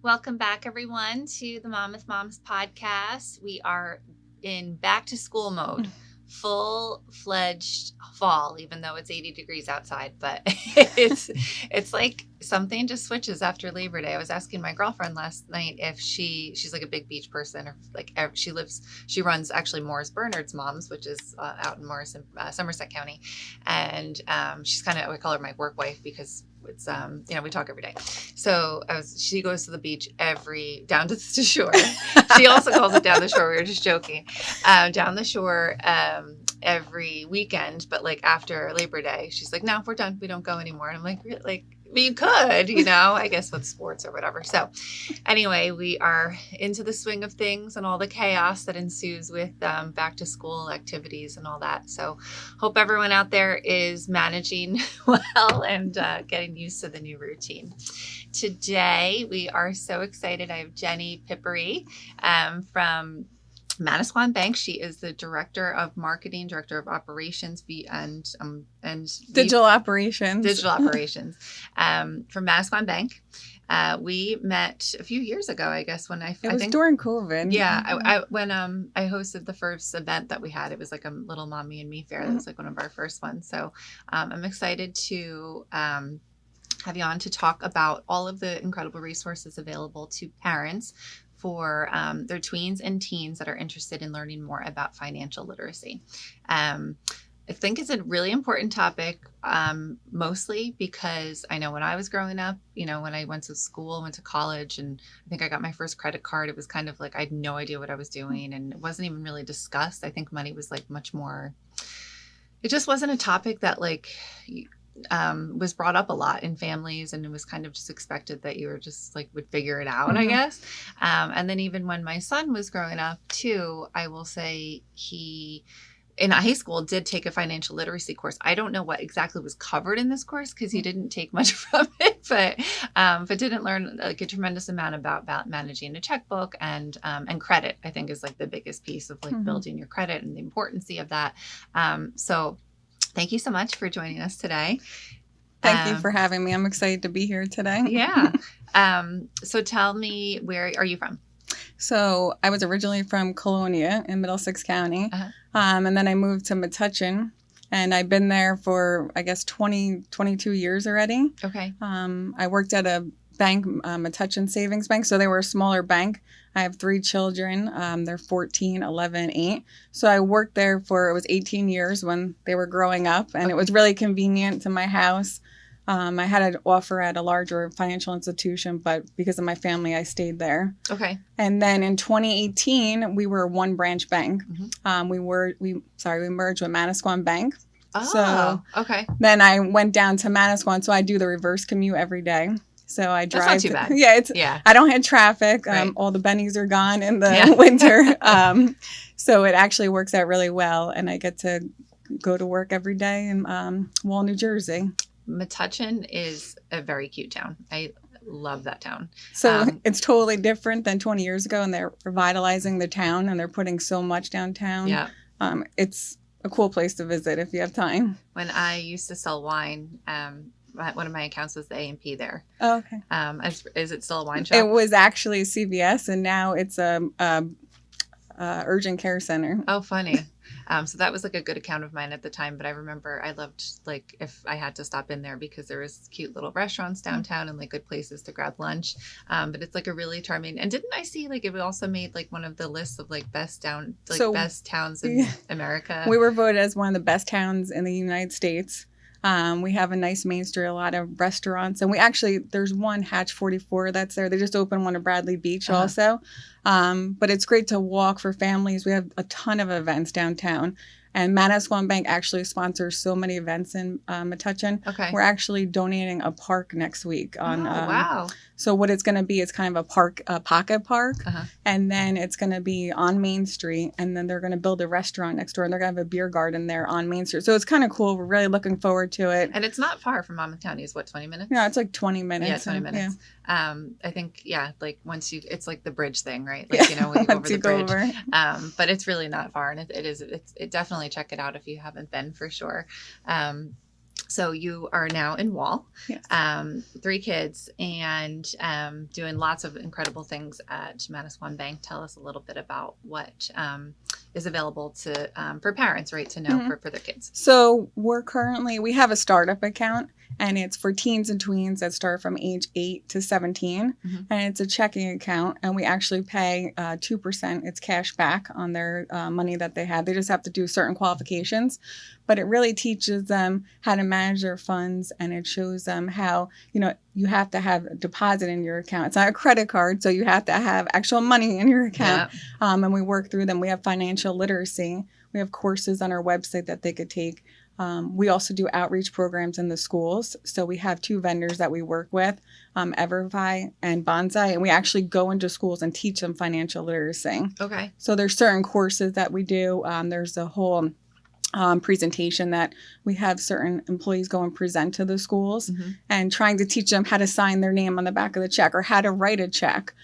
Welcome back, everyone, to the Monmouth Moms podcast. We are in back to school mode, full-fledged fall, even though it's 80 degrees outside. But it's like something just switches after Labor Day. I was asking my girlfriend last night if she's like a big beach person, or like she runs actually Morris Bernard's Moms, which is out in Somerset County, and she's kind of, we call her my work wife because it's we talk every day. So she goes to the beach down to the shore. She also calls it down the shore. We were just joking. Down the shore every weekend, but like after Labor Day, she's like, "No, we're done. We don't go anymore." And I'm like, "Really?" Like, I mean, you could, I guess with sports or whatever. So anyway, we are into the swing of things and all the chaos that ensues with back to school activities and all that. So hope everyone out there is managing well and getting used to the new routine. Today, we are so excited. I have Jennie Piperi from Manasquan Bank. She is the director of marketing, director of operations, and digital operations from Manasquan Bank. We met a few years ago, I guess, when I think during COVID. Yeah, when I hosted the first event that we had. It was like a little Mommy and Me fair. That was like one of our first ones. So I'm excited to have you on to talk about all of the incredible resources available to parents for their tweens and teens that are interested in learning more about financial literacy. I think it's a really important topic, mostly because I know when I was growing up, when I went to college, and I think I got my first credit card, it was kind of like I had no idea what I was doing, and it wasn't even really discussed. I think money was like much more, it just wasn't a topic that was brought up a lot in families, and it was kind of just expected that you were just like would figure it out, I guess. And then even when my son was growing up too, I will say he in high school did take a financial literacy course. I don't know what exactly was covered in this course because he didn't take much from it, but didn't learn like a tremendous amount about managing a checkbook and credit. I think is like the biggest piece of like building your credit and the importance of that. So thank you so much for joining us today. Thank you for having me. I'm excited to be here today. Yeah. So tell me, where are you from? So I was originally from Colonia in Middlesex County. And then I moved to Metuchen, and I've been there for, I guess, 22 years already. Okay. I worked at a bank, Metuchen Savings Bank. So they were a smaller bank. I have 3 children. They're 14, 11, 8. So I worked there it was 18 years when they were growing up, and it was really convenient to my house. I had an offer at a larger financial institution, but because of my family, I stayed there. Okay. And then in 2018, we were a one branch bank. We merged with Manasquan Bank. Oh, so okay. Then I went down to Manasquan, so I do the reverse commute every day. So I drive. That's not too bad. Yeah, I don't hit traffic. Right. All the bennies are gone in the winter. So it actually works out really well, and I get to go to work every day in Wall, New Jersey. Metuchen is a very cute town. I love that town. So it's totally different than 20 years ago, and they're revitalizing the town, and they're putting so much downtown. Yeah. It's a cool place to visit if you have time. When I used to sell wine, one of my accounts was the A&P there. Oh, okay. Is it still a wine shop? It was actually CVS, and now it's a urgent care center. Oh, funny. So that was like a good account of mine at the time, but I remember I loved like if I had to stop in there because there was cute little restaurants downtown and like good places to grab lunch. But it's like a really charming, and didn't I see like it also made like one of the lists of like best towns in America? We were voted as one of the best towns in the United States. We have a nice main street, a lot of restaurants, and there's one Hatch 44 that's there. They just opened one at Bradley Beach also. But it's great to walk for families. We have a ton of events downtown. And Manasquan Bank actually sponsors so many events in Metuchen. Okay. We're actually donating a park next week. Wow. So what it's going to be, it's kind of a pocket park. And then it's going to be on Main Street. And then they're going to build a restaurant next door. And they're going to have a beer garden there on Main Street. So it's kind of cool. We're really looking forward to it. And it's not far from Monmouth County. It's what, 20 minutes? Yeah, it's like 20 minutes. Yeah, 20 minutes. Yeah. I think, like once it's like the bridge thing, right? Like, when you go over the bridge. But it's really not far. And it definitely check it out if you haven't been, for sure. So you are now in Wall, Yes. 3 kids, and doing lots of incredible things at Manasquan Bank. Tell us a little bit about what is available to for parents, right, to know for their kids. So we have a startup account, and it's for teens and tweens that start from age 8 to 17. And it's a checking account, and we actually pay 2%. It's cash back on their money that they have. They just have to do certain qualifications, but it really teaches them how to manage their funds, and it shows them how, you have to have a deposit in your account. It's not a credit card, so you have to have actual money in your account. And we work through them. We have financial literacy. We have courses on our website that they could take. We also do outreach programs in the schools. So we have 2 vendors that we work with, Everfi and Bonsai, and we actually go into schools and teach them financial literacy. Okay. So there's certain courses that we do. There's a whole presentation that we have certain employees go and present to the schools, and trying to teach them how to sign their name on the back of the check or how to write a check.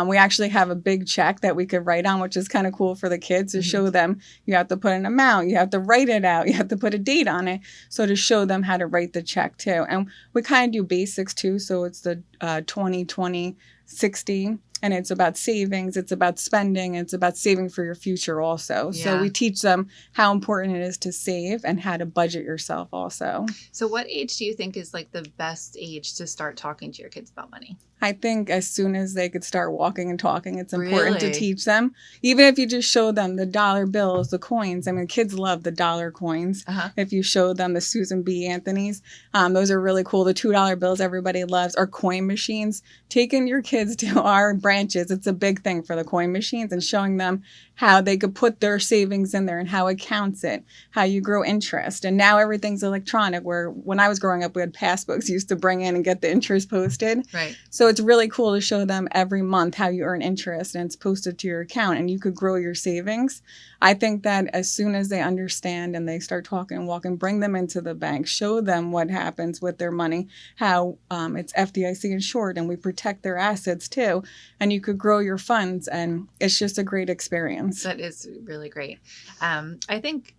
We actually have a big check that we could write on, which is kind of cool for the kids to show them. You have to put an amount, you have to write it out, you have to put a date on it. So to show them how to write the check too. And we kind of do basics too. So it's the 20-20-60. And it's about savings, it's about spending, it's about saving for your future also. Yeah. So we teach them how important it is to save and how to budget yourself also. So what age do you think is like the best age to start talking to your kids about money? I think as soon as they could start walking and talking, it's important to teach them. Even if you just show them the dollar bills, the coins. I mean, kids love the dollar coins. If you show them the Susan B. Anthony's, those are really cool. The $2 bills everybody loves. Or coin machines. Taking your kids to our branches, it's a big thing for the coin machines, and showing them how they could put their savings in there and how it counts it, how you grow interest. And now everything's electronic, where when I was growing up, we had passbooks, used to bring in and get the interest posted. Right. So it's really cool to show them every month how you earn interest, and it's posted to your account, and you could grow your savings. I think that as soon as they understand and they start talking and walking, bring them into the bank, show them what happens with their money, how it's FDIC insured, and we protect their assets too. And you could grow your funds, and it's just a great experience. That is really great. I think,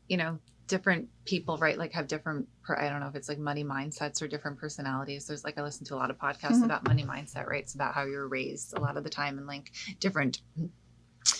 different people, right, like have different, I don't know if it's like money mindsets or different personalities. There's I listen to a lot of podcasts about money mindset, right? It's about how you're raised a lot of the time, and like different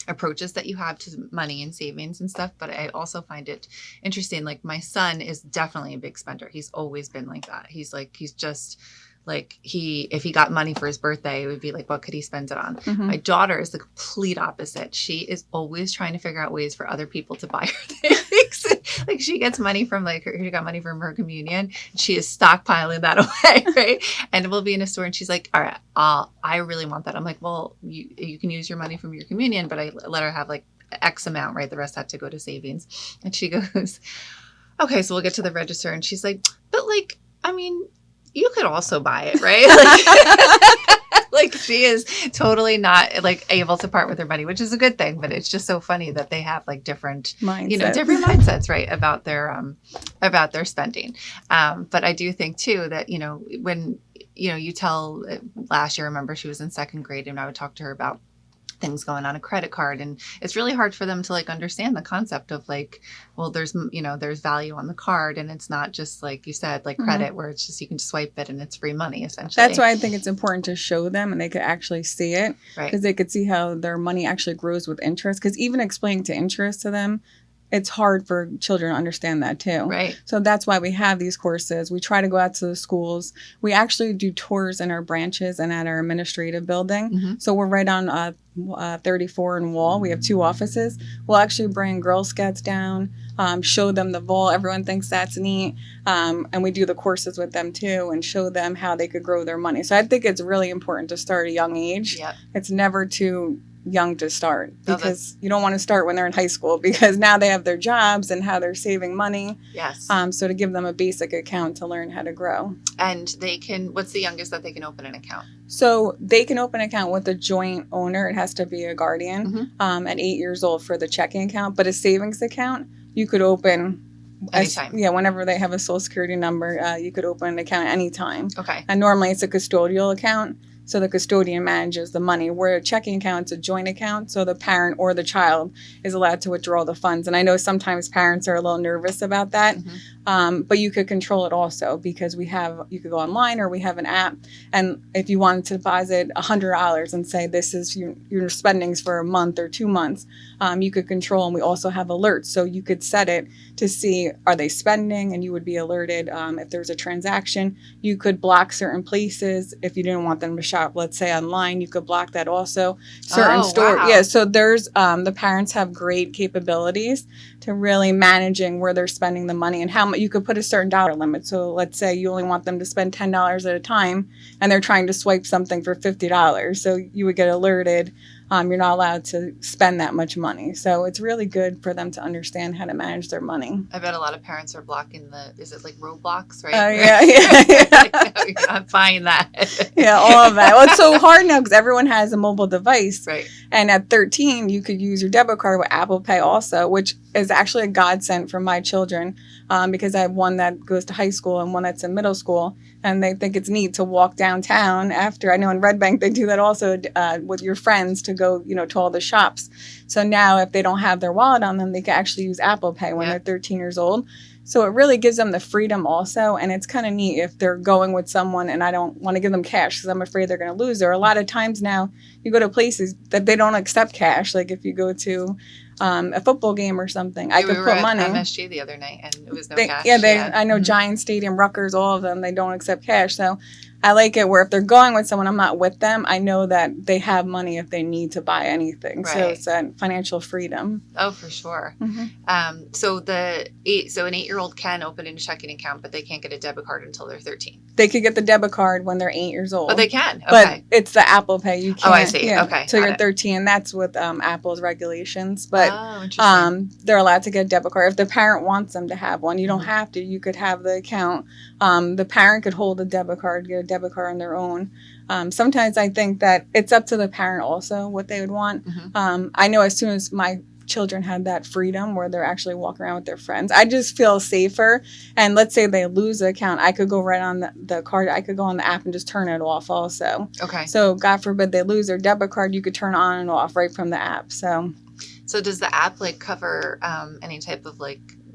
approaches that you have to money and savings and stuff. But I also find it interesting. Like my son is definitely a big spender. He's always been like that. He's just like if he got money for his birthday, it would be like, what could he spend it on? My daughter is the complete opposite. She is always trying to figure out ways for other people to buy her things. Like she gets money from she got money from her communion. She is stockpiling that away, right? And we'll be in a store and she's like, all right, I really want that. I'm like, well, you can use your money from your communion, but I let her have like X amount, right? The rest had to go to savings. And she goes, okay, so we'll get to the register. And she's like, but like, I mean, you could also buy it, right? Like she is totally not like able to part with her money, which is a good thing. But it's just so funny that they have like different different mindsets, right, about their spending. But I do think too that when you tell last year, I remember she was in 2nd grade, and I would talk to her about things going on a credit card, and it's really hard for them to like understand the concept of like, well, there's value on the card, and it's not just like you said, like credit, where it's just you can just swipe it and it's free money essentially. That's why I think it's important to show them, and they could actually see it, because they could see how their money actually grows with interest. Because even explaining interest to them, it's hard for children to understand that too. Right. So that's why we have these courses. We try to go out to the schools. We actually do tours in our branches and at our administrative building. So we're right on 34 in Wall. We have 2 offices. We'll actually bring Girl Scouts down, show them the vault. Everyone thinks that's neat. And we do the courses with them too, and show them how they could grow their money. So I think it's really important to start at a young age. Yep. It's never too young to start, because you don't want to start when they're in high school, because now they have their jobs and how they're saving money. Yes. So to give them a basic account to learn how to grow. And what's the youngest that they can open an account? So they can open an account with a joint owner. It has to be a guardian at 8 years old for the checking account. But a savings account, you could open anytime. Whenever they have a social security number, you could open an account anytime. Okay. And normally it's a custodial account. So the custodian manages the money, where a checking account is a joint account. So the parent or the child is allowed to withdraw the funds. And I know sometimes parents are a little nervous about that, but you could control it also, because you could go online, or we have an app. And if you wanted to deposit $100 and say this is your spendings for a month or 2 months, you could control. And we also have alerts. So you could set it to see, are they spending? And you would be alerted if there's a transaction. You could block certain places if you didn't want them to shop, let's say online. You could block that also. Certain stores. Wow. Yeah, so there's the parents have great capabilities to really managing where they're spending the money, and how much. You could put a certain dollar limit. So let's say you only want them to spend $10 at a time, and they're trying to swipe something for $50. So you would get alerted. You're not allowed to spend that much money. So it's really good for them to understand how to manage their money. I bet a lot of parents are blocking is it like Roblox, right? Yeah. Like, no, you're not buying that. Yeah, all of that. Well, it's so hard now because everyone has a mobile device. Right. And at 13, you could use your debit card with Apple Pay also, which is actually a godsend for my children, because I have one that goes to high school and one that's in middle school. And they think it's neat to walk downtown after. I know in Red Bank they do that also with your friends to go, to all the shops. So now if they don't have their wallet on them, they can actually use Apple Pay when they're 13 years old. So it really gives them the freedom also. And it's kind of neat if they're going with someone and I don't want to give them cash because I'm afraid they're going to lose. Or a lot of times now you go to places that they don't accept cash. Like if you go to a football game or something, I could put money. We were at MSG the other night and it was no cash. I know Giant Stadium, Rutgers, all of them, they don't accept cash. So I like it where if they're going with someone, I'm not with them, I know that they have money if they need to buy anything. Right. So it's that financial freedom. Oh, for sure. So an 8-year-old can open a checking account, but they can't get a debit card until they're 13. They could get the debit card when they're 8 years old. Oh, they can? Okay. But it's the Apple Pay. You can't. Oh, I see. Yeah, okay. So you're 13. That's with Apple's regulations. But interesting. they're allowed to get a debit card. If the parent wants them to have one, you don't have to. You could have the account. The parent could hold a debit card, get a debit card on their own. Sometimes I think that it's up to the parent also what they would want. I know as soon as my children had that freedom where they're actually walking around with their friends, I just feel safer. And let's say they lose the account, I could go right on the card. I could go on the app and just turn it off also. Okay. So God forbid they lose their debit card, you could turn on and off right from the app. So does the app cover any type of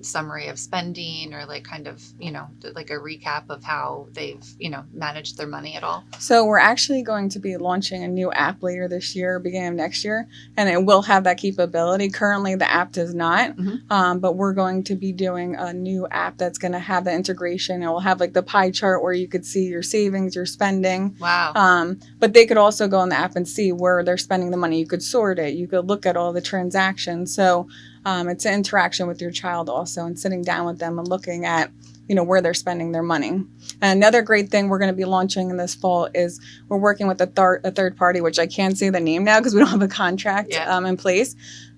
summary of spending or kind of like a recap of how they've managed their money at all? So we're actually going to be launching a new app later this year, beginning of next year, and it will have that capability. Currently the app does not, but we're going to be doing a new app that's going to have the integration. It will have the pie chart where you could see your savings, your spending. Wow. But they could also go on the app and see where they're spending the money. You could sort it. You could look at all the transactions. So it's an interaction with your child also, and sitting down with them and looking at, where they're spending their money. And another great thing we're going to be launching in this fall is we're working with a third party, which I can't say the name now because we don't have a contract in place.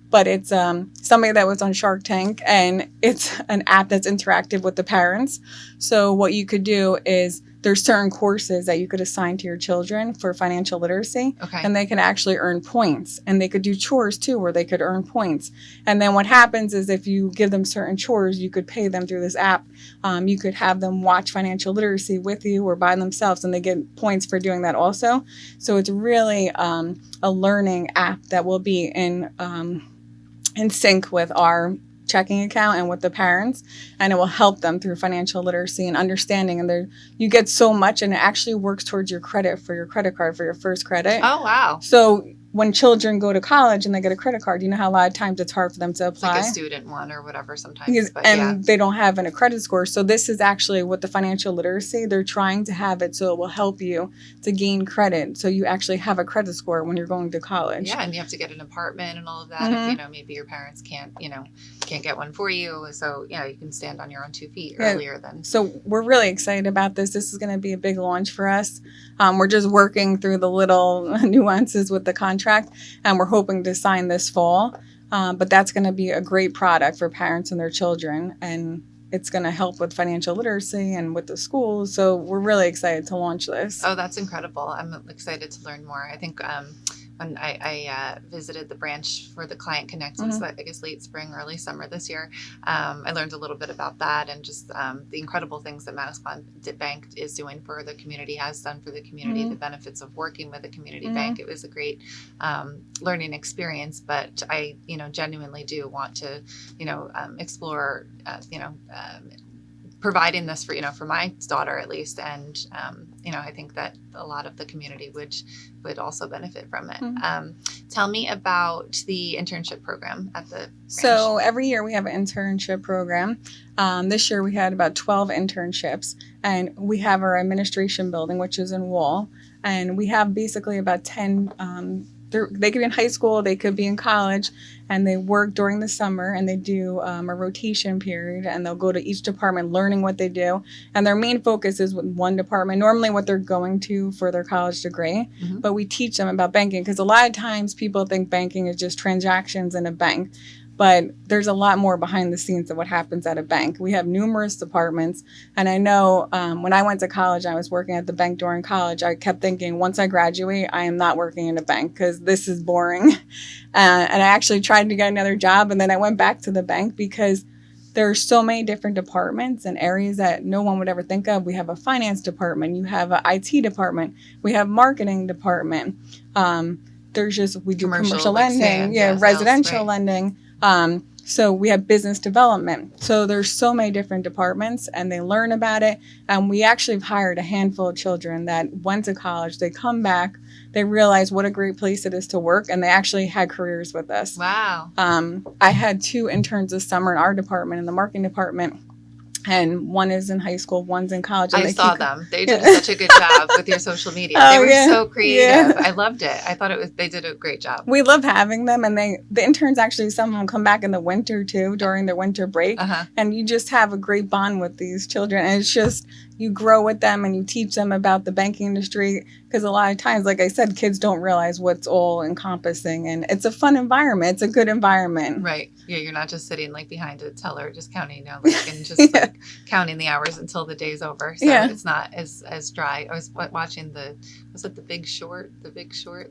But it's somebody that was on Shark Tank, and it's an app that's interactive with the parents. So what you could do is there's certain courses that you could assign to your children for financial literacy, and they can actually earn points. And they could do chores too, where they could earn points. And then what happens is if you give them certain chores, you could pay them through this app. You could have them watch financial literacy with you or by themselves, and they get points for doing that also. So it's really a learning app that will be in sync with our checking account and with the parents, and it will help them through financial literacy and understanding. And you get so much, and it actually works towards your credit for your credit card for your first credit. Oh, wow. So when children go to college and they get a credit card, you know how a lot of times it's hard for them to apply. It's like a student one or whatever sometimes. They don't have a credit score. So this is actually with the financial literacy, they're trying to have it so it will help you to gain credit. So you actually have a credit score when you're going to college. Yeah, and you have to get an apartment and all of that. If, maybe your parents can't get one for you. So, you can stand on your own 2 feet earlier than. So we're really excited about this. This is going to be a big launch for us. We're just working through the little nuances with the contract, and we're hoping to sign this fall. But that's going to be a great product for parents and their children, and it's going to help with financial literacy and with the schools. So we're really excited to launch this. Oh, that's incredible. I'm excited to learn more. I think when I visited the branch for the Client Connect, Mm-hmm. I guess late spring, early summer this year, I learned a little bit about that and just the incredible things that Manasquan Bank is doing for the community, has done for the community, Mm-hmm. the benefits of working with a community Mm-hmm. bank. It was a great learning experience, but I, genuinely do want to, explore, providing this for my daughter at least, and I think that a lot of the community would also benefit from it. Mm-hmm. Tell me about the internship program at the branch. So every year we have an internship program. This year we had about 12 internships, and we have our administration building, which is in Wall, and we have basically about 10. They could be in high school, they could be in college, and they work during the summer, and they do a rotation period, and they'll go to each department learning what they do, and their main focus is with one department, normally what they're going to for their college degree. Mm-hmm. But we teach them about banking, because a lot of times people think banking is just transactions in a bank. But there's a lot more behind the scenes of what happens at a bank. We have numerous departments. And I know when I went to college, I was working at the bank during college. I kept thinking, once I graduate, I am not working in a bank because this is boring. And I actually tried to get another job. And then I went back to the bank because there are so many different departments and areas that no one would ever think of. We have a finance department. You have an IT department. We have marketing department. We do commercial lending, residential lending. So we have business development. So there's so many different departments, and they learn about it. And we actually have hired a handful of children that went to college. They come back, they realize what a great place it is to work, and they actually had careers with us. Wow. I had 2 interns this summer in our department, in the marketing department. And one is in high school, one's in college. And I saw them. They did such a good job with your social media. They were so creative. I loved it. I thought they did a great job. We love having them. And the interns actually, some of them come back in the winter too, during their winter break. Uh-huh. And you just have a great bond with these children. And it's just, you grow with them and you teach them about the banking industry. Because a lot of times, like I said, kids don't realize what's all encompassing. And it's a fun environment. It's a good environment. Right. Yeah, you're not just sitting behind a teller, just counting, and just counting the hours until the day's over. So it's not as dry. I was watching was it The Big Short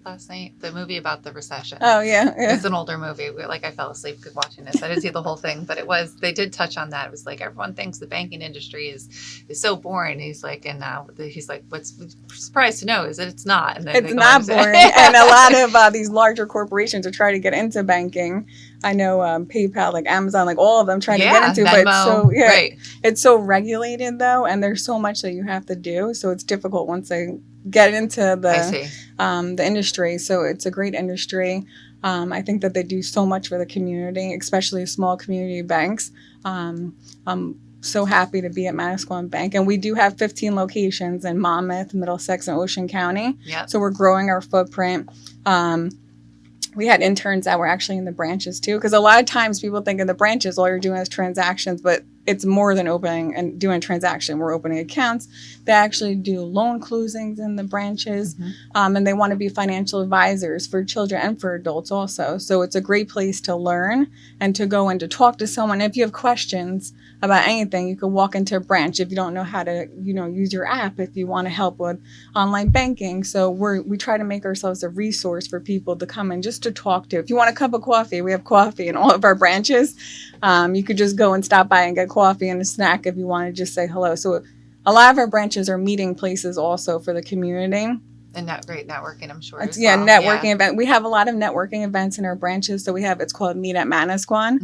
last night? The movie about the recession. Oh, yeah. It's an older movie. I fell asleep watching this. I didn't see the whole thing, but they did touch on that. It was everyone thinks the banking industry is so boring. He's he's like, what's surprised to know is that it's not. And then it's not boring. And a lot of these larger corporations are trying to get into banking. I know PayPal, Amazon, all of them trying to get into, Venmo, but right. It's so regulated though, and there's so much that you have to do. So it's difficult once they get into the industry. So it's a great industry. I think that they do so much for the community, especially small community banks. I'm so happy to be at Manasquan Bank, and we do have 15 locations in Monmouth, Middlesex, and Ocean County. Yep. So we're growing our footprint. We had interns that were actually in the branches too, because a lot of times people think in the branches all you're doing is transactions, but it's more than opening and doing a transaction. We're opening accounts. They actually do loan closings in the branches, and they want to be financial advisors for children and for adults also. So it's a great place to learn and to go and to talk to someone. If you have questions about anything, you can walk into a branch. If you don't know how to, use your app, if you want to help with online banking. So we try to make ourselves a resource for people to come in just to talk to. If you want a cup of coffee, we have coffee in all of our branches. You could just go and stop by and get coffee and a snack if you want to just say hello. So a lot of our branches are meeting places also for the community. And great networking, I'm sure. Networking event. We have a lot of networking events in our branches. So it's called Meet at Manasquan.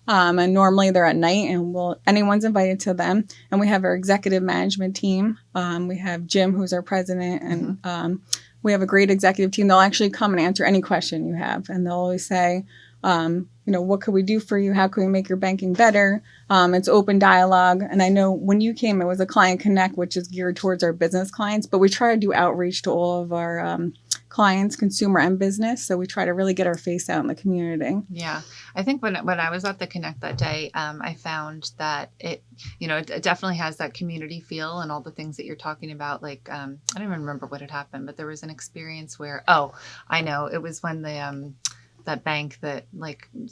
And normally they're at night, and anyone's invited to them. And we have our executive management team. We have Jim, who's our president, and we have a great executive team. They'll actually come and answer any question you have. And they'll always say, what could we do for you? How can we make your banking better? It's open dialogue. And I know when you came, it was a Client Connect, which is geared towards our business clients. But we try to do outreach to all of our clients, consumer and business. So we try to really get our face out in the community. Yeah. I think when I was at the Connect that day, I found that it definitely has that community feel and all the things that you're talking about. I don't even remember what had happened, but there was an experience where, I know, it was when that bank that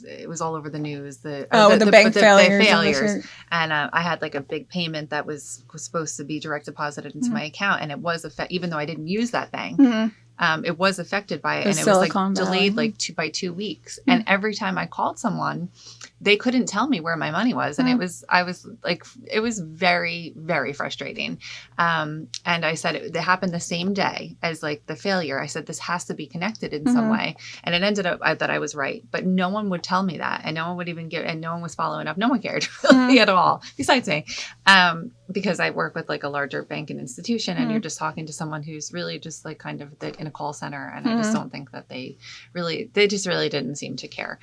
it was all over the news. The bank failures. And I had a big payment that was supposed to be direct deposited into my account, and it was even though I didn't use that bank. it was affected by it, The and it was like Silicon delayed Valley. by 2 weeks. And every time I called someone, they couldn't tell me where my money was, and it was very, very frustrating. And I said it happened the same day as like the failure. I said this has to be connected in some way, and it ended up that I was right, but no one would tell me that, and no one would even give, and no one was following up. No one cared really at all, besides me, because I work with like a larger bank and institution, and you're just talking to someone who's really just like kind of in a call center, and I just don't think that they just really didn't seem to care.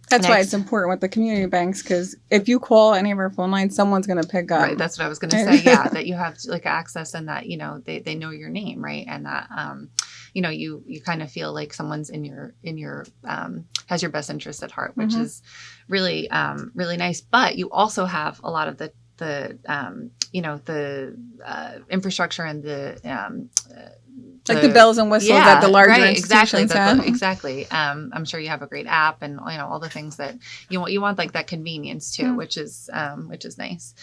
That's why it's important with the community banks, because if you call any of our phone lines, someone's going to pick up. Right. That's what I was going to say. Yeah. That you have like access, and that, they know your name. Right. And that, you kind of feel like someone's in your has your best interest at heart, which is really, really nice. But you also have a lot of the infrastructure and like the bells and whistles that the larger institutions have. Exactly. I'm sure you have a great app, and all the things that you want like that convenience too, which is nice.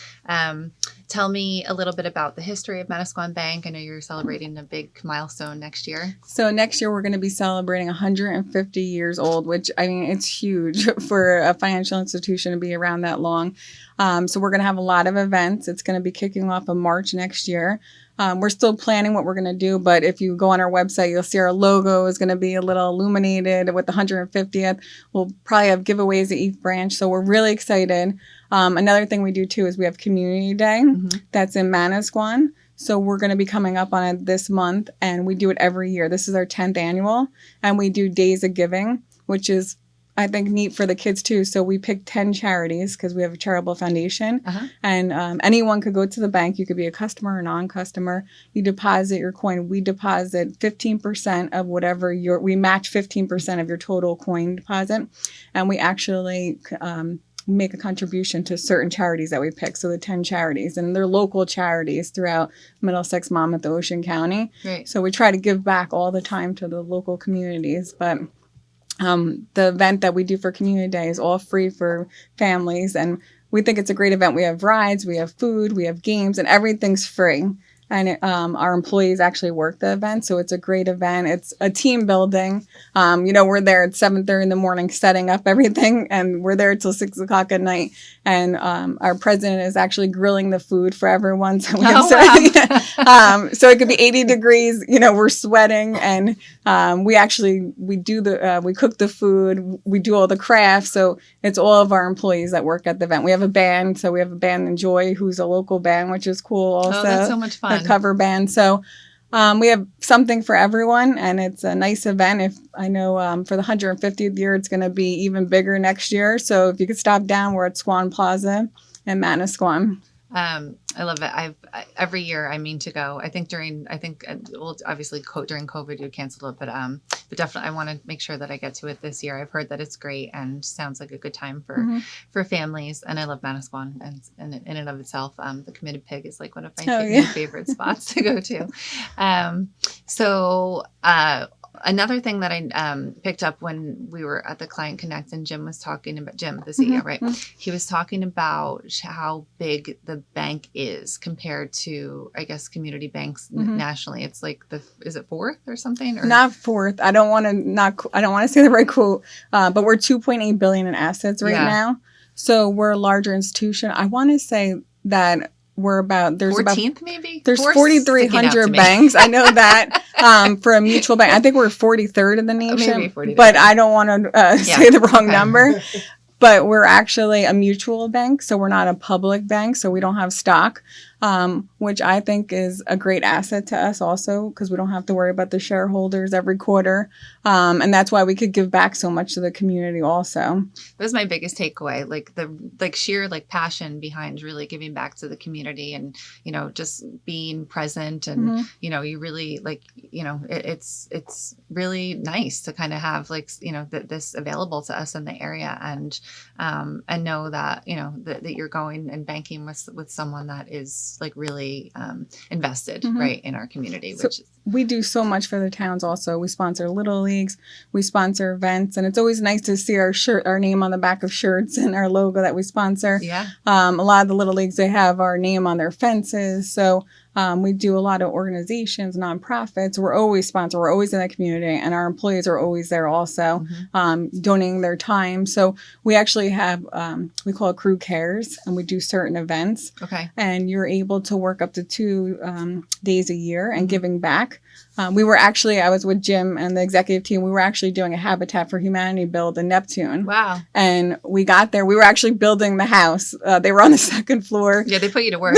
Tell me a little bit about the history of Manasquan Bank. I know you're celebrating a big milestone next year. So next year we're going to be celebrating 150 years old, which I mean it's huge for a financial institution to be around that long. So we're going to have a lot of events. It's going to be kicking off in March next year. We're still planning what we're going to do, but if you go on our website, you'll see our logo is going to be a little illuminated with the 150th. We'll probably have giveaways at each branch, so we're really excited. Another thing we do too is we have Community Day. That's in Manasquan. So we're going to be coming up on it this month, and we do it every year. This is our 10th annual, and we do Days of Giving, which is I think neat for the kids too. So we picked 10 charities because we have a charitable foundation, and anyone could go to the bank. You could be a customer or non-customer. You deposit your coin. We deposit 15% of whatever we match 15% of your total coin deposit, and we actually make a contribution to certain charities that we pick. So the 10 charities, and they're local charities throughout Middlesex, Monmouth, Ocean County. Right. So we try to give back all the time to the local communities, but the event that we do for Community Day is all free for families, and we think it's a great event. We have rides, we have food, we have games, and everything's free. And our employees actually work the event, so it's a great event. It's a team building. We're there at 7:30 in the morning setting up everything, and we're there till 6 o'clock at night. And our president is actually grilling the food for everyone. So so it could be 80 degrees. We're sweating, and we cook the food. We do all the crafts. So it's all of our employees that work at the event. We have a band, so we have a band Enjoy, who's a local band, which is cool. Also, that's so much fun. A cover band. So we have something for everyone, and it's a nice event. If I know for the 150th year, it's going to be even bigger next year. So if you could stop down, we're at Swan Plaza in Manasquan. I love it. Every year I mean to go. I think obviously during COVID you canceled it, but definitely I want to make sure that I get to it this year. I've heard that it's great and sounds like a good time for families. And I love Manasquan, and in and of itself, the Committed Pig is like one of my favorite spots to go to. Another thing that I picked up when we were at the Client Connect, and Jim was talking about, Jim, the CEO, right? He was talking about how big the bank is compared to, I guess, community banks nationally. It's like is it fourth or something? Or? Not fourth. I don't want to say the right quote, but we're $2.8 billion in assets right now. So we're a larger institution. I want to say that we're there's 14th maybe? There's 4,300 banks. I know that for a mutual bank. I think we're 43rd in the nation. Maybe 43rd. But I don't want to say the wrong number. But we're actually a mutual bank, so we're not a public bank, so we don't have stock, which I think is a great asset to us also, because we don't have to worry about the shareholders every quarter. And that's why we could give back so much to the community also. That was my biggest takeaway, like the sheer passion behind really giving back to the community, and, just being present, and, you really it's really nice to kind of have this available to us in the area, and know that, that you're going and banking with someone that is really invested right in our community, which is. We do so much for the towns also. We sponsor Little Leagues, we sponsor events, and it's always nice to see our name on the back of shirts and our logo that we sponsor. Yeah. A lot of the Little Leagues, they have our name on their fences. So We do a lot of organizations, nonprofits. We're always sponsored. We're always in the community, and our employees are always there also, donating their time. So we actually have, we call it Crew Cares, and we do certain events. Okay. And you're able to work up to 2 days a year and giving back. I was with Jim and the executive team. We were actually doing a Habitat for Humanity build in Neptune. Wow. And we got there. We were actually building the house. They were on the second floor. Yeah, they put you to work.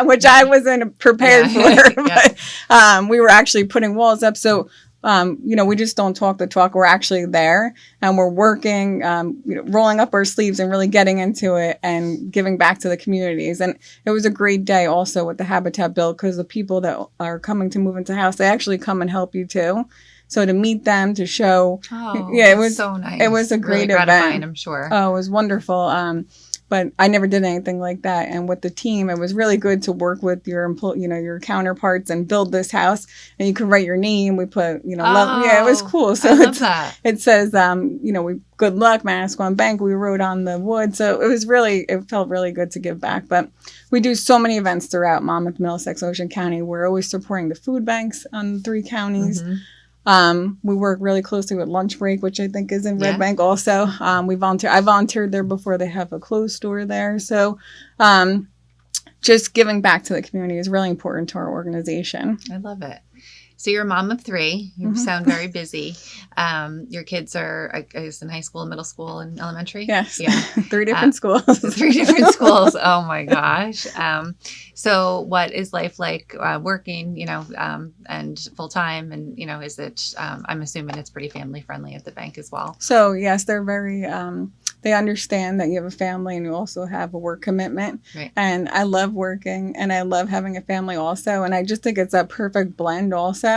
Which I wasn't prepared for. Yeah. But we were actually putting walls up. So, we just don't talk the talk. We're actually there and we're working, rolling up our sleeves and really getting into it and giving back to the communities. And it was a great day also with the Habitat build because the people that are coming to move into house, they actually come and help you too. So to meet them, to show, it was so nice. It was a great really gratifying, event. I'm sure. Oh, it was wonderful. But I never did anything like that. And with the team, it was really good to work with your counterparts and build this house. And you could write your name. We put, it was cool. So I love that. It says, we good luck, Manasquan Bank. We wrote on the wood. So it felt really good to give back. But we do so many events throughout Monmouth, Middlesex, Ocean County. We're always supporting the food banks on 3 counties. We work really closely with Lunch Break, which I think is in Red Bank also. I volunteered there before they have a closed store there. So just giving back to the community is really important to our organization. I love it. So you're a mom of 3. You sound very busy. Your kids are, I guess, in high school, middle school, and elementary? Yes. Yeah. 3 different schools. 3 different schools. Oh, my gosh. So what is life like working, and full-time? And, is it, I'm assuming it's pretty family-friendly at the bank as well. So, yes, they're very, they understand that you have a family and you also have a work commitment. Right. And I love working and I love having a family also. And I just think it's a perfect blend also.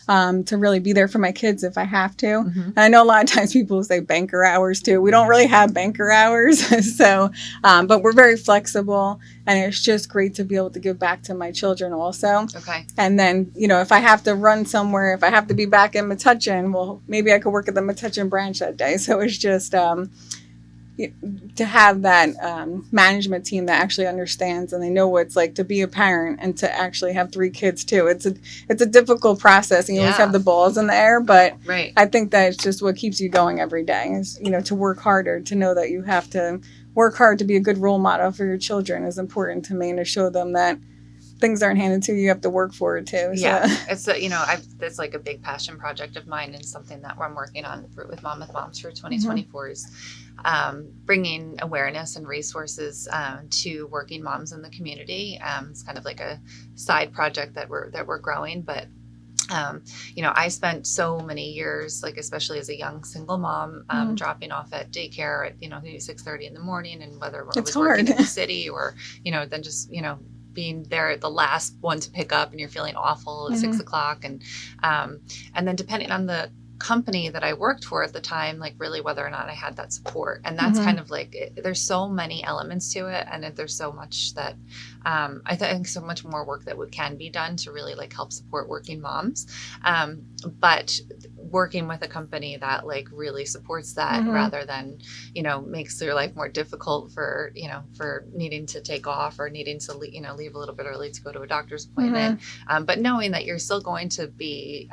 To really be there for my kids if I have to. And I know a lot of times people say banker hours too. We don't really have banker hours. So, but we're very flexible and it's just great to be able to give back to my children also. Okay. And then, if I have to run somewhere, if I have to be back in Metuchen, well, maybe I could work at the Metuchen branch that day. So it's just, to have that management team that actually understands and they know what it's like to be a parent and to actually have 3 kids too. It's a difficult process and you always have the balls in the air, but I think that it's just what keeps you going every day is, to work harder, to know that you have to work hard to be a good role model for your children is important to me and to show them that things aren't handed to you, you have to work for it too. Yeah, so. It's like a big passion project of mine and something that I'm working on with Monmouth Moms for 2024 is bringing awareness and resources to working moms in the community. It's kind of like a side project that we're growing, but I spent so many years, like especially as a young single mom, dropping off at daycare at 6:30 in the morning, and whether I was working in the city or then just being there at the last one to pick up and you're feeling awful at 6 o'clock. And then depending on the company that I worked for at the time, like really whether or not I had that support. And that's kind of like, there's so many elements to it. And there's so much that I think so much more work that can be done to really like help support working moms. But working with a company that like really supports that rather than, makes their life more difficult for needing to take off or needing to, leave a little bit early to go to a doctor's appointment. But knowing that you're still going to be,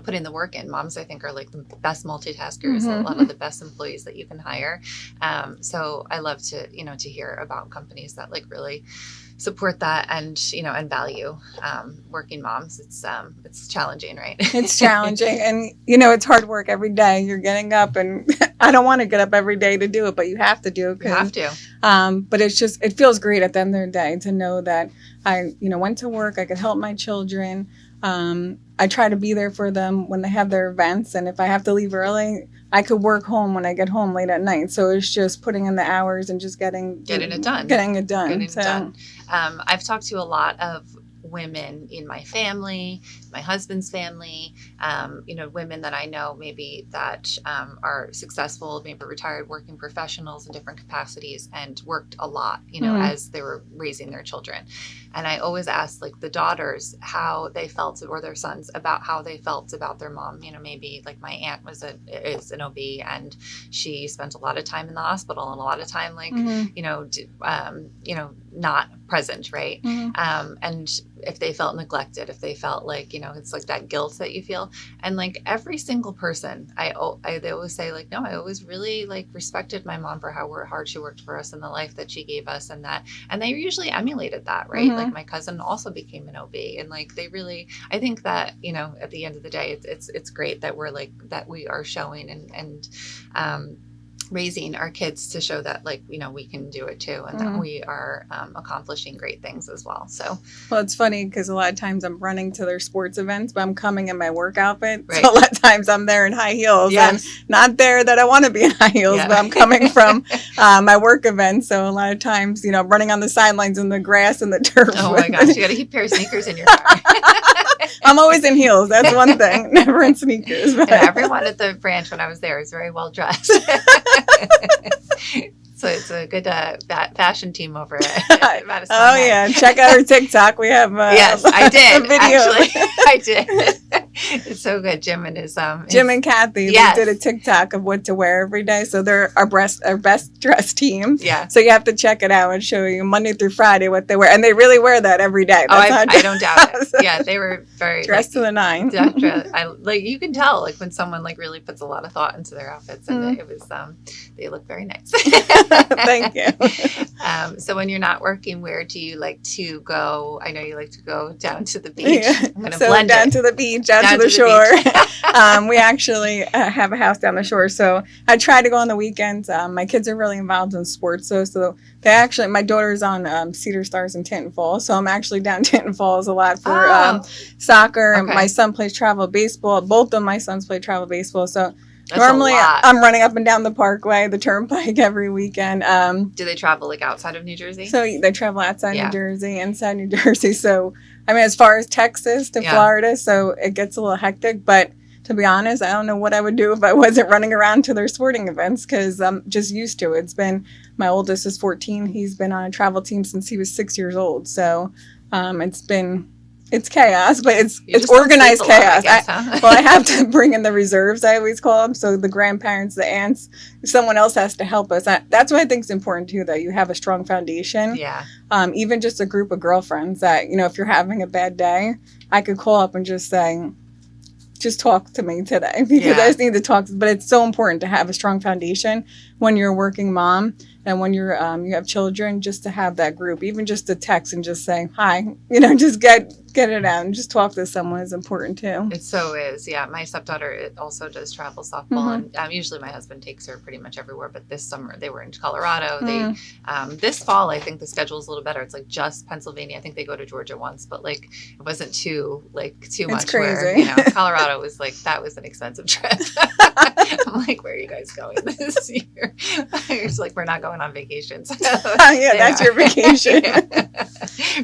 putting the work in. Moms, I think, are like the best multitaskers, a lot of the best employees that you can hire. So I love to, to hear about companies that like really support that and, and value working moms. It's challenging, right? It's challenging. And, it's hard work every day. You're getting up and I don't want to get up every day to do it, but you have to do it. You have to. But it feels great at the end of the day to know that I, went to work, I could help my children. I try to be there for them when they have their events. And if I have to leave early, I could work home when I get home late at night. So it's just putting in the hours and just getting it done. I've talked to a lot of women in my family, my husband's family, women that I know maybe that are successful, maybe retired working professionals in different capacities and worked a lot, as they were raising their children. And I always ask like the daughters how they felt or their sons about how they felt about their mom. Maybe like my aunt is an OB and she spent a lot of time in the hospital and a lot of time like, not present, right? Mm-hmm. And if they felt neglected, if they felt like, it's like that guilt that you feel. And like every single person, they always say like, no, I always really like respected my mom for how hard she worked for us and the life that she gave us, and they usually emulated that, right? Mm-hmm. Like my cousin also became an OB, and like they really, I think that, at the end of the day, it's great that we're like, that we are showing and raising our kids to show that like, we can do it too, and that we are accomplishing great things as well. So, well, it's funny because a lot of times I'm running to their sports events, but I'm coming in my work outfit. Right. So a lot of times I'm there in high heels. Yes. And not there that I want to be in high heels, but I'm coming from my work event. So a lot of times, running on the sidelines in the grass and the turf. Oh my gosh, you got to keep a pair of sneakers in your car. I'm always in heels. That's one thing. Never in sneakers. But. And everyone at the branch when I was there was very well dressed. So it's a good fashion team over at Manasquan Bank. Oh yeah, check out our TikTok. We have yes, I did. video. Actually, I did. It's so good. Jim and his Jim and Kathy. Yes. They did a TikTok of what to wear every day. So they're our best dressed team. Yeah. So you have to check it out and show you Monday through Friday what they wear, and they really wear that every day. That's I don't doubt it. Yeah, they were very dressed to the nines. Like you can tell like when someone like really puts a lot of thought into their outfits, and it was they look very nice. Thank you. So when you're not working, where do you like to go? I know you like to go down to the beach. Yeah. I'm going to so blend down it. to the beach, down to the shore. We actually have a house down the shore, so I try to go on the weekends. My kids are really involved in sports, so they actually, my daughter's on Cedar Stars in Tinton Falls, so I'm actually down Tinton Falls a lot for soccer. Okay. And my son plays travel baseball. Both of my sons play travel baseball, so That's normally I'm running up and down the Parkway, the Turnpike every weekend. Do they travel like outside of New Jersey? So they travel outside New Jersey, inside New Jersey. So, I mean, as far as Texas to Florida, so it gets a little hectic. But to be honest, I don't know what I would do if I wasn't running around to their sporting events because I'm just used to it. It's been, my oldest is 14. He's been on a travel team since he was 6 years old. So it's chaos, but it's organized chaos. I have to bring in the reserves, I always call them. So the grandparents, the aunts, someone else has to help us. That's what I think is important too, that you have a strong foundation. Yeah. Even just a group of girlfriends that, if you're having a bad day, I could call up and just say, just talk to me today because I just need to talk. But it's so important to have a strong foundation when you're a working mom and when you're you have children, just to have that group, even just to text and just say hi, just get it out and just talk to someone is important too. It so is. Yeah. My stepdaughter also does travel softball, and usually my husband takes her pretty much everywhere. But this summer they were in Colorado. They this fall I think the schedule is a little better. It's like just Pennsylvania. I think they go to Georgia once, but like it wasn't too much. Crazy. Where Colorado was like that was an expensive trip. I'm like, where are you guys going this year? It's like we're not going on vacation. So that's your vacation.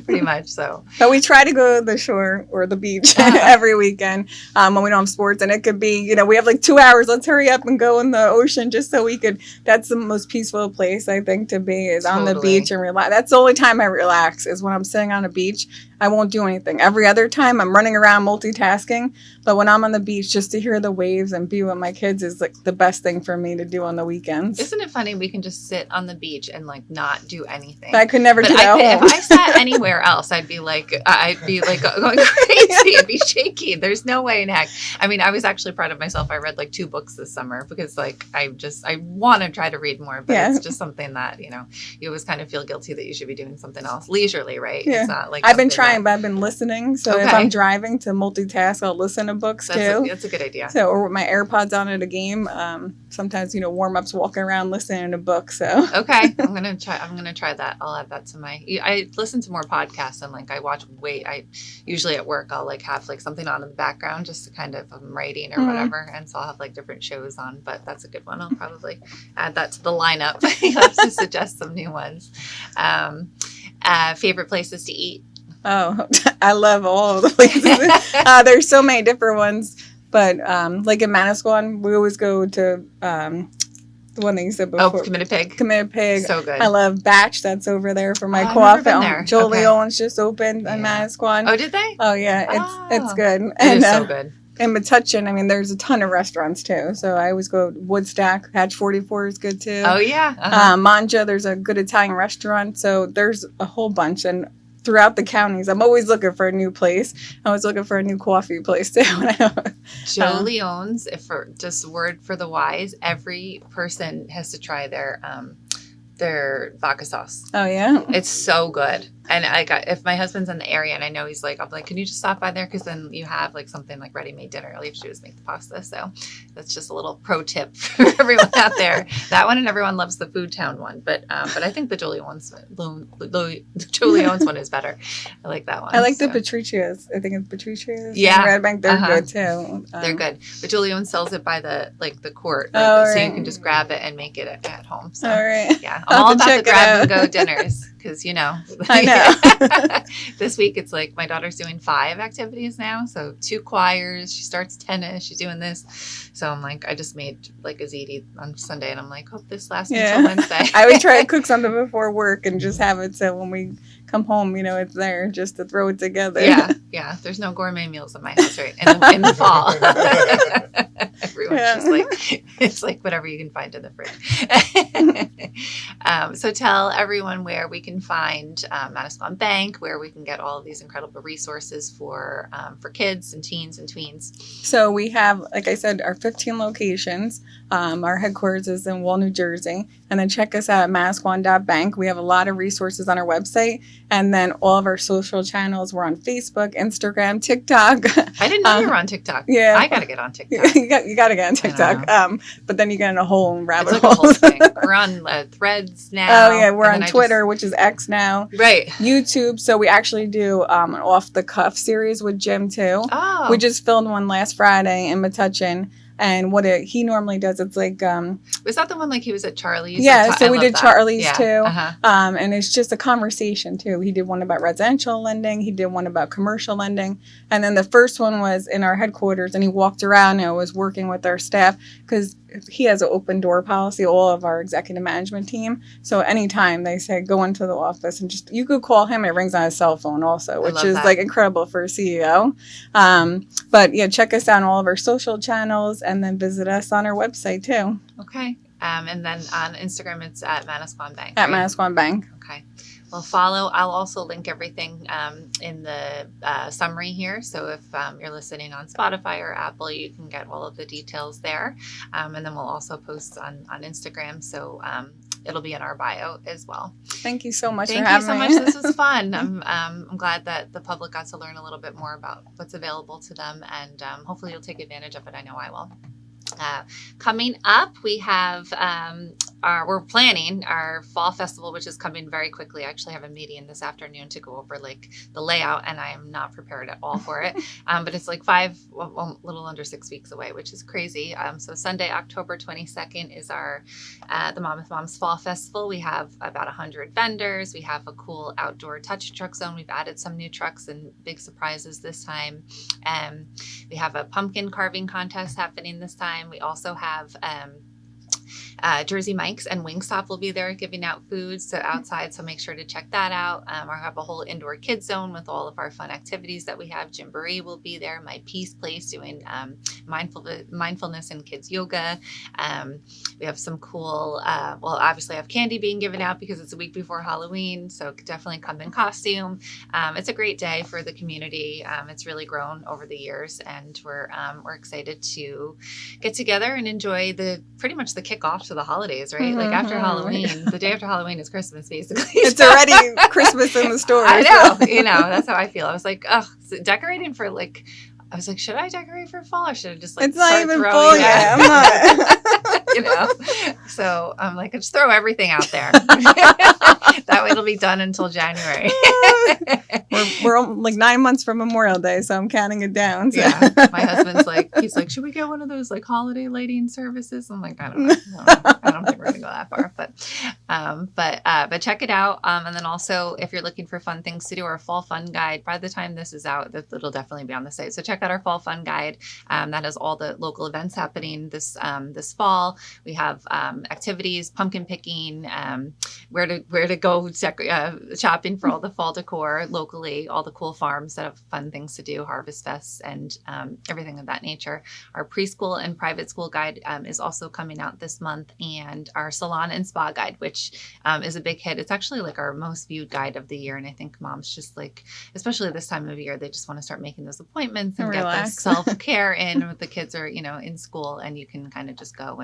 Pretty much so. But we try to go to the shore or the beach every weekend when we don't have sports. And it could be, we have like 2 hours. Let's hurry up and go in the ocean just so we could. That's the most peaceful place, I think, to be is on the beach and relax. That's the only time I relax is when I'm sitting on a beach. I won't do anything. Every other time I'm running around multitasking. But when I'm on the beach, just to hear the waves and be with my kids is like the best thing for me to do on the weekends. Isn't it funny? We can just sit on the beach and like not do anything. But I could never do that at home. If I sat anywhere else, I'd be like going crazy. I'd be shaky. There's no way in heck. I mean, I was actually proud of myself. I read like 2 books this summer because like I want to try to read more, but it's just something that, you always kind of feel guilty that you should be doing something else leisurely, right? Yeah. It's not like I've been trying, but I've been listening. So if I'm driving to multitask, I'll listen to books too. That's a good idea. So, or with my AirPods on at a game, sometimes, warm-ups, walking around, listening to books. So okay. I'm going to try that. I'll add that to I listen to more podcasts and like I watch I usually at work, I'll like have like something on in the background just to kind of, I'm writing or whatever. And so I'll have like different shows on, but that's a good one. I'll probably add that to the lineup. You'll have to suggest some new ones. Favorite places to eat? Oh, I love all of the places. There's so many different ones, but like in Manasquan, we always go to the one that you said before. Oh, Committed Pig. Committed Pig. So good. I love Batch. That's over there for my coffee. I've never been there. Jolie Owens just opened in Manasquan. Oh, did they? Oh yeah, it's good. It is so good. In Metuchen, I mean, there's a ton of restaurants too. So I always go Woodstack. Hatch 44 is good too. Oh, yeah. Manja, there's a good Italian restaurant. So there's a whole bunch. And throughout the counties, I'm always looking for a new place. I was looking for a new coffee place too. Joe Leone's, if for just word for the wise, every person has to try their vodka sauce. Oh, yeah? It's so good. And if my husband's in the area and I know he's like, I'm like, can you just stop by there? Because then you have like something like ready-made dinner. All you have to do is make the pasta. So that's just a little pro tip for everyone out there. That one, and everyone loves the Food Town one. But I think the Joe Leone's one is better. I like that one. I like the Patricia's. I think it's Patricia's. Yeah. Red Bank. They're good too. They're good. But Joe Leone sells it by the court. Right. So you can just grab it and make it at home. So, all right. Yeah. I'm all about the grab and go dinners. Because, I know. This week it's like my daughter's doing 5 activities now. So 2 choirs. She starts tennis. She's doing this. So I'm like, I just made like a ziti on Sunday. And I'm like, hope this lasts until Wednesday. I would try to cook something before work and just have it so when we come home, it's there just to throw it together. Yeah. There's no gourmet meals in my house, right? In the fall. Everyone's just like, it's like whatever you can find in the fridge. So tell everyone where we can find Manasquan Bank, where we can get all of these incredible resources for kids and teens and tweens. So we have, like I said, our 15 locations. Our headquarters is in Wall, New Jersey. And then check us out at manasquan.bank. We have a lot of resources on our website. And then all of our social channels. We're on Facebook, Instagram, TikTok. I didn't know you were on TikTok. Yeah. I got to get on TikTok. You got to get on TikTok. But then you get in a whole rabbit hole. It's like a whole thing. We're on Threads now. Oh, yeah. We're on Twitter, which is X now. Right. YouTube. So we actually do an off-the-cuff series with Jim, too. Oh. We just filmed one last Friday in Metuchen. And what he normally does, it's like... was that the one like he was at Charlie's? Yeah, so we did Charlie's too. Uh-huh. And it's just a conversation too. He did one about residential lending. He did one about commercial lending. And then the first one was in our headquarters, and he walked around and was working with our staff because he has an open door policy, all of our executive management team. So anytime they say go into the office and just, you could call him, it rings on his cell phone also, which is like incredible for a CEO. But yeah, check us out on all of our social channels and then visit us on our website too. Okay. And then on Instagram, it's at Manasquan Bank. At Manasquan Bank. Okay. Well, follow. I'll also link everything in the summary here. So if you're listening on Spotify or Apple, you can get all of the details there. And then we'll also post on Instagram. So it'll be in our bio as well. Thank you so much for having me. Thank you so much. This was fun. I'm glad that the public got to learn a little bit more about what's available to them. And hopefully you'll take advantage of it. I know I will. Coming up, we have we're planning our fall festival, which is coming very quickly. I actually have a meeting this afternoon to go over like the layout, and I am not prepared at all for it. But it's like a little under 6 weeks away, which is crazy. So Sunday, October 22nd is our the Monmouth Moms Fall Festival. We have about 100 vendors. We have a cool outdoor touch truck zone. We've added some new trucks and big surprises this time. We have a pumpkin carving contest happening this time. We also have Jersey Mike's and Wingstop will be there giving out food outside, so make sure to check that out. I have a whole indoor kids zone with all of our fun activities that we have. Jamboree will be there. My Peace Place doing mindfulness and kids yoga. We have some cool, obviously I have candy being given out because it's a week before Halloween, so definitely come in costume. It's a great day for the community. It's really grown over the years, and we're excited to get together and enjoy pretty much the kickoff to the holidays, right? Mm-hmm. Like after Halloween, the day after Halloween is Christmas, basically. It's already Christmas in the stores. I know, that's how I feel. I was like, decorating for I was like, should I decorate for fall or should I just it's not even fall yet. I'm not. So I'm like, just throw everything out there. That way it'll be done until January. we're like 9 months from Memorial Day, so I'm counting it down. So. Yeah. My husband's like, he's like, should we get one of those like holiday lighting services? I'm like, I don't know. I I don't think we're gonna go that far, but check it out. And then also, if you're looking for fun things to do, our fall fun guide. By the time this is out, it'll definitely be on the site. So check out our fall fun guide. That has all the local events happening this fall. We have activities, pumpkin picking, where to go shopping for all the fall decor locally, all the cool farms that have fun things to do, harvest fests, and everything of that nature. Our preschool and private school guide is also coming out this month, and our salon and spa guide, which is a big hit. It's actually like our most viewed guide of the year, and I think moms just like, especially this time of year, they just want to start making those appointments and get the self-care in with the kids are in school, and you can kind of just go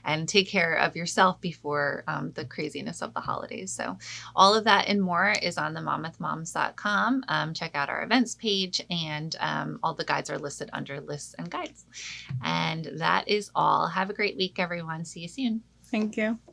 and take care of yourself before the craziness of the holidays. So all of that and more is on the monmouthmoms.com. Check out our events page, and all the guides are listed under lists and guides. And that is all. Have a great week, everyone. See you soon. Thank you.